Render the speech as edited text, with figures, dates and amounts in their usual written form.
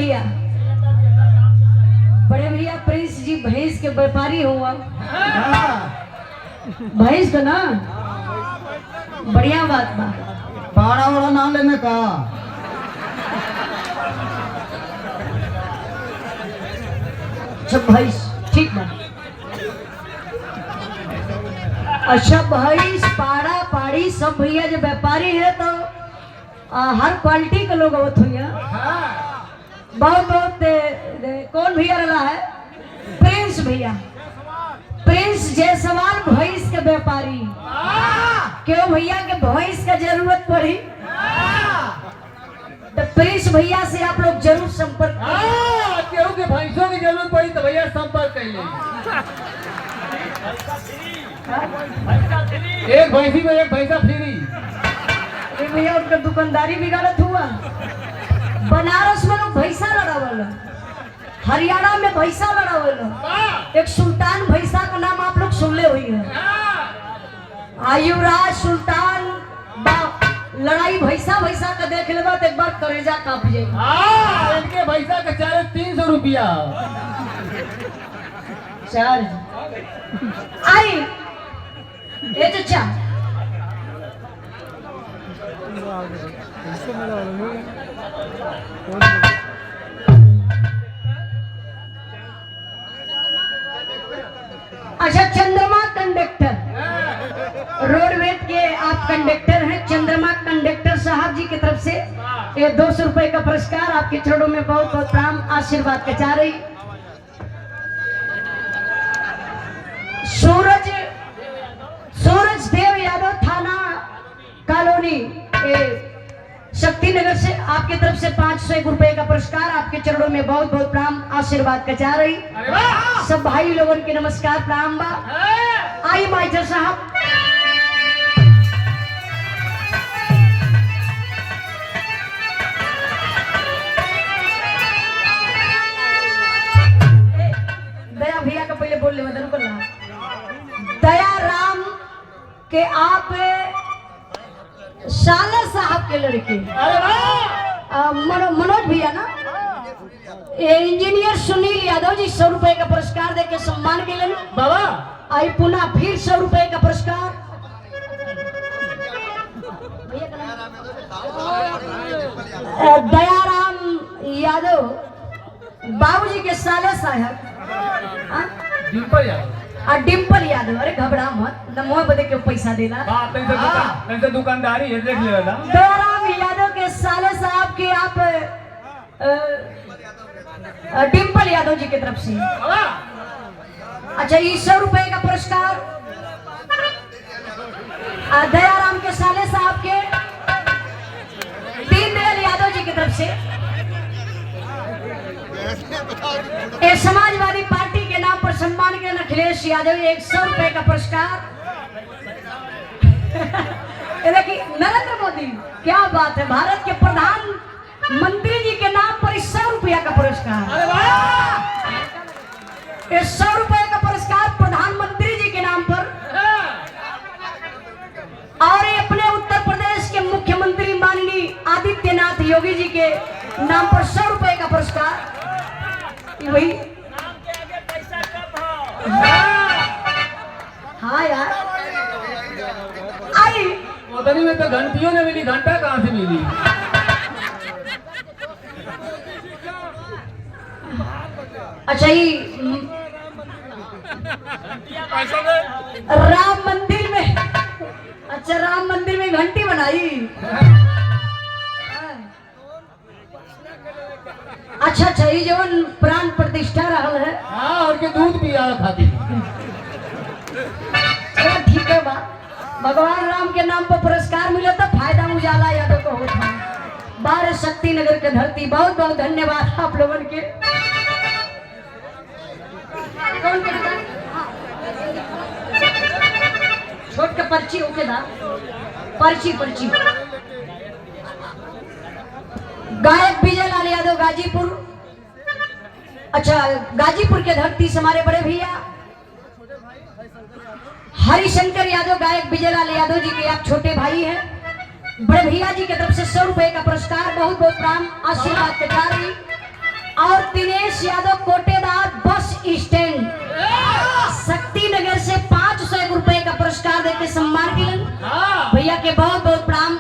भैया, बड़े भैया प्रिंस जी भैंस के व्यापारी हुआ। भैंस का ना बढ़िया बात बा। पारा वाला नाम लेने का। अच्छा भैंस ठीक बा। अच्छा भैंस पाड़ा पाड़ी सब भैया जो व्यापारी है तो हर क्वालिटी के लोग आवत हुई। बहुत बहुत कौन भैया रहा है? प्रिंस भैया, प्रिंस जयसवाल भैंस के व्यापारी। क्यों भैया के भैंस का जरूरत पड़ी तो प्रिंस भैया से आप लोग जरूर संपर्क क्यों के भैंसों की जरूरत पड़ी तो भैया संपर्क कर ले। एक भैंसी में एक भैंसा फ्री। भैया उनका दुकानदारी बिगाड़त हुआ। बनारस में लोग भैंसा लड़ावल, हरियाणा में भैंसा लड़ावल। एक सुल्तान भैंसा का नाम आप लोग सुनले हुई है। युवराज सुल्तान लड़ाई भैंसा भैंसा का देख लेगा तो एक बार करेजा कांप जाएगा। इनके भैंसा का चार्ज 300 रुपया। चार्ज आई ये चचा अच्छा चंद्रमा कंडक्टर रोडवेज के आप कंडक्टर हैं। चंद्रमा कंडक्टर साहब जी की तरफ से ये 200 रुपए का पुरस्कार आपके चरणों में बहुत बहुत प्रणाम आशीर्वाद का चाह रही। सूरज देव यादव थाना कॉलोनी शक्ति नगर से आपकी तरफ से 501 रुपए का पुरस्कार आपके चरणों में बहुत बहुत प्रणाम आशीर्वाद का चाह रही। सब भाई लोगों के नमस्कार प्रणाम बा। आई माइटर साहब दया भैया का पहले बोल ले मदन को ना। दया राम के आप साले साहब के लड़के मनोज भैया ना इंजीनियर सुनील यादव जी 100 रुपए का पुरस्कार देके सम्मान के लिए बाबा आई पुनः फिर 100 रुपए का पुरस्कार। दयाराम यादव बाबूजी के साले साहब डिम्पल यादव। अरे घबरा मत नमो बदे क्यों पैसा देना। दुकानदारी है देख लेना। दयाराम यादव के साले साहब के आप डिम्पल यादव जी की तरफ से अच्छा ये 100 रुपए का पुरस्कार। दयाराम के साले साहब के दीनदयाल यादव जी की तरफ से समाजवादी पार्टी के नाम पर सम्मान के अखिलेश यादव 100 रुपए का पुरस्कार। देखिए नरेंद्र मोदी क्या बात है, भारत के प्रधानमंत्री जी के नाम पर 100 रुपया का पुरस्कार। 100 रुपए का पुरस्कार प्रधानमंत्री जी के नाम पर। और ये अपने उत्तर प्रदेश के मुख्यमंत्री माननीय आदित्यनाथ योगी जी के नाम पर 100 रुपए का पुरस्कार। वही हाँ यार आई उतनी में तो घंटियों ने मिली, घंटा कहाँ से मिली। अच्छा ये राम मंदिर में, अच्छा राम मंदिर में घंटी बनाई। अच्छा ये जवन प्राण प्रतिष्ठा रहल है। हाँ और के दूध पिया खाती। ठीक है बा भगवान राम के नाम पर पुरस्कार मिला तो फायदा उजाला यादव को होता है। 12 शक्ति नगर के धरती बहुत बहुत धन्यवाद आप लोगों के। कौन छोट का पर्ची ओके दा पर्ची गायक विजय लाल यादव गाजीपुर। अच्छा गाजीपुर के धरती से हमारे बड़े भैया हरिशंकर यादव गायक विजय लाल यादव जी के आप छोटे भाई हैं। बड़े भैया जी की तरफ से 100 रुपए का पुरस्कार बहुत बहुत प्रणाम आशीर्वाद के कार्य। और दिनेश यादव कोटेदार बस स्टैंड शक्ति नगर से 500 रुपए का पुरस्कार देके सम्मान किलन हाँ भैया के बहुत बहुत प्रणाम।